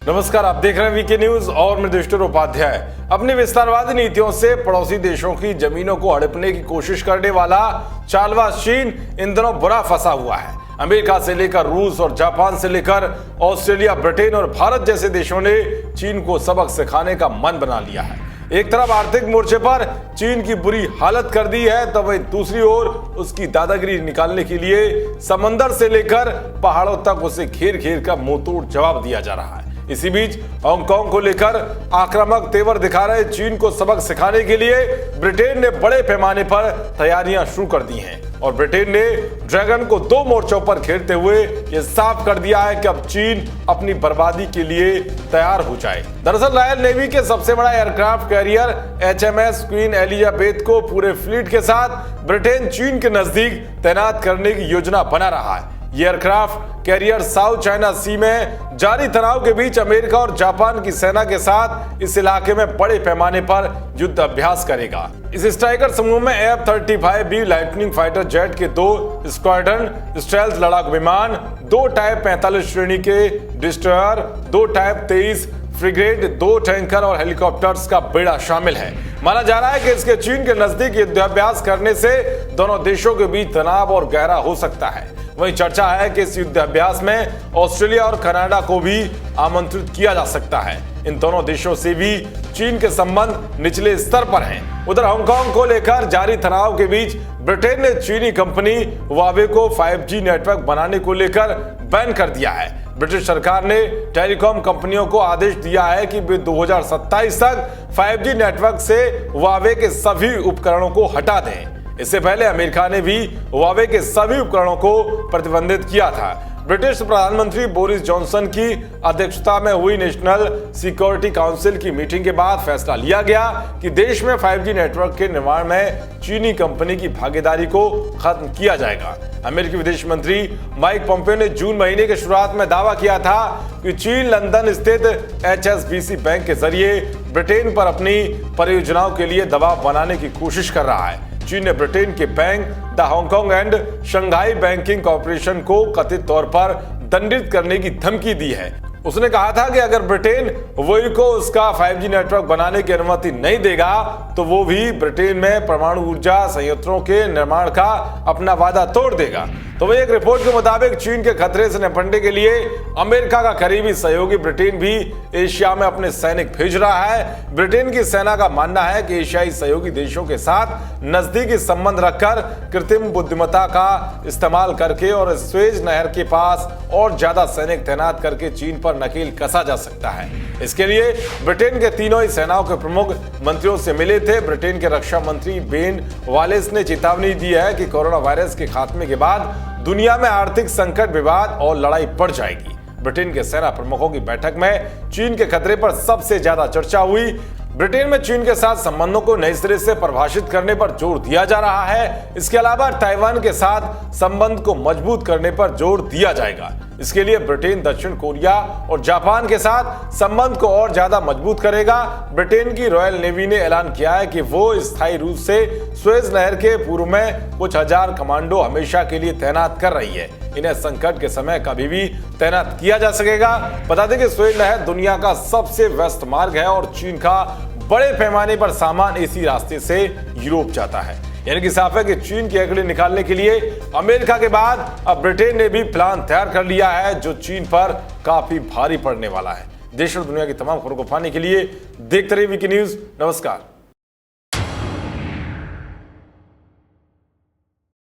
नमस्कार, आप देख रहे हैं वीके न्यूज और मैं युधिष्ठिर उपाध्याय। अपनी विस्तारवादी नीतियों से पड़ोसी देशों की जमीनों को हड़पने की कोशिश करने वाला चालबाज चीन इन दिनों बुरा फंसा हुआ है। अमेरिका से लेकर रूस और जापान से लेकर ऑस्ट्रेलिया, ब्रिटेन और भारत जैसे देशों ने चीन को सबक सिखाने का मन बना लिया है। एक तरफ आर्थिक मोर्चे पर चीन की बुरी हालत कर दी है, तो वहीं दूसरी ओर उसकी दादागिरी निकालने के लिए समंदर से लेकर पहाड़ों तक उसे घेर घेर कर मुंहतोड़ जवाब दिया जा रहा है। इसी बीच हांगकांग को लेकर आक्रामक तेवर दिखा रहे चीन को सबक सिखाने के लिए ब्रिटेन ने बड़े पैमाने पर तैयारियां शुरू कर दी हैं और ब्रिटेन ने ड्रैगन को दो मोर्चों पर घेरते हुए यह साफ कर दिया है कि अब चीन अपनी बर्बादी के लिए तैयार हो जाए। दरअसल रॉयल नेवी के सबसे बड़ा aircraft carrier HMS queen Elizabeth को पूरे फ्लीट के साथ ब्रिटेन चीन के नजदीक तैनात करने की योजना बना रहा है। ये एयरक्राफ्ट कैरियर साउथ चाइना सी में जारी तनाव के बीच अमेरिका और जापान की सेना के साथ इस इलाके में बड़े पैमाने पर युद्ध अभ्यास करेगा। इस स्ट्राइकर समूह में F-35B लाइटनिंग फाइटर जेट के 2 स्क्वाड्रन स्टेल्थ लड़ाकू विमान, 2 टाइप 45 श्रेणी के डिस्ट्रॉयर, 2 टाइप 23 फ्रिगेट, 2 टैंकर और हेलीकॉप्टर्स का बेड़ा शामिल है। माना जा रहा है कि इसके चीन के नजदीक युद्धाभ्यास करने से दोनों देशों के बीच तनाव और गहरा हो सकता है। वहीं चर्चा है कि इस युद्धाभ्यास में ऑस्ट्रेलिया और कनाडा को भी आमंत्रित किया जा सकता है। इन दोनों देशों से भी चीन के संबंध निचले स्तर पर हैं। उधर हांगकांग को लेकर जारी तनाव के बीच ब्रिटेन ने चीनी कंपनी हुआवे को 5G नेटवर्क बनाने को लेकर बैन कर दिया है। ब्रिटिश सरकार ने टेलीकॉम कंपनियों को आदेश दिया है कि वे 2027 तक 5G नेटवर्क से हुआवे के सभी उपकरणों को हटा दें। इससे पहले अमेरिका ने भी हुआवे के सभी उपकरणों को प्रतिबंधित किया था। ब्रिटिश प्रधानमंत्री बोरिस जॉनसन की अध्यक्षता में हुई नेशनल सिक्योरिटी काउंसिल की मीटिंग के बाद फैसला लिया गया कि देश में 5G नेटवर्क के निर्माण में चीनी कंपनी की भागीदारी को खत्म किया जाएगा। अमेरिकी विदेश मंत्री माइक पोम्पियो ने जून महीने की शुरुआत में दावा किया था कि चीन लंदन स्थित HSBC बैंक के जरिए ब्रिटेन पर अपनी परियोजनाओं के लिए दबाव बनाने की कोशिश कर रहा है। चीन ने ब्रिटेन के bank the Hong Kong and Shanghai banking corporation को कथित तौर पर दंडित करने की धमकी दी है। उसने कहा था कि अगर ब्रिटेन हुआवे को उसका 5G नेटवर्क बनाने की अनुमति नहीं देगा तो वो भी ब्रिटेन में परमाणु ऊर्जा संयंत्रों के निर्माण का अपना वादा तोड़ देगा। तो वही एक रिपोर्ट के मुताबिक चीन के खतरे से निपटने के लिए अमेरिका का करीबी सहयोगी ब्रिटेन भी एशिया में अपने सैनिक भेज रहा है। ब्रिटेन की सेना का मानना है कि एशियाई सहयोगी देशों के साथ नजदीकी संबंध रखकर कृत्रिम बुद्धिमत्ता का इस्तेमाल करके और स्वेज नहर के पास और ज्यादा सैनिक तैनात करके चीन पर नकेल कसा जा सकता है। इसके लिए ब्रिटेन के तीनों ही सेनाओं के प्रमुख मंत्रियों से मिले थे। ब्रिटेन के रक्षा मंत्री बेन वालेस ने चेतावनी दी है कि कोरोना वायरस के खात्मे के बाद दुनिया में आर्थिक संकट, विवाद और लड़ाई बढ़ जाएगी। ब्रिटेन के सेना प्रमुखों की बैठक में चीन के खतरे पर सबसे ज्यादा चर्चा हुई। ब्रिटेन में चीन के साथ संबंधों को नए सिरे से परिभाषित करने पर जोर दिया जा रहा है। इसके अलावा ताइवान के साथ संबंध को मजबूत करने पर जोर दिया जाएगा। इसके लिए ब्रिटेन दक्षिण कोरिया और जापान के साथ संबंध को और ज्यादा मजबूत करेगा। ब्रिटेन की रॉयल नेवी ने ऐलान किया है कि वो स्थायी रूप से स्वेज नहर के पूर्व में कुछ हजार कमांडो हमेशा के लिए तैनात कर रही है। इन्हें संकट के समय कभी भी तैनात किया जा सकेगा। बता दें कि स्वेज नहर दुनिया का सबसे व्यस्त मार्ग है और चीन का बड़े पैमाने पर सामान इसी रास्ते से यूरोप जाता है। यानी कि साफ है कि चीन की अकड़ी निकालने के लिए अमेरिका के बाद अब ब्रिटेन ने भी प्लान तैयार कर लिया है, जो चीन पर काफी भारी पड़ने वाला है। देश और दुनिया की तमाम खबरों को पाने के लिए देखते रहिए वीके न्यूज। नमस्कार।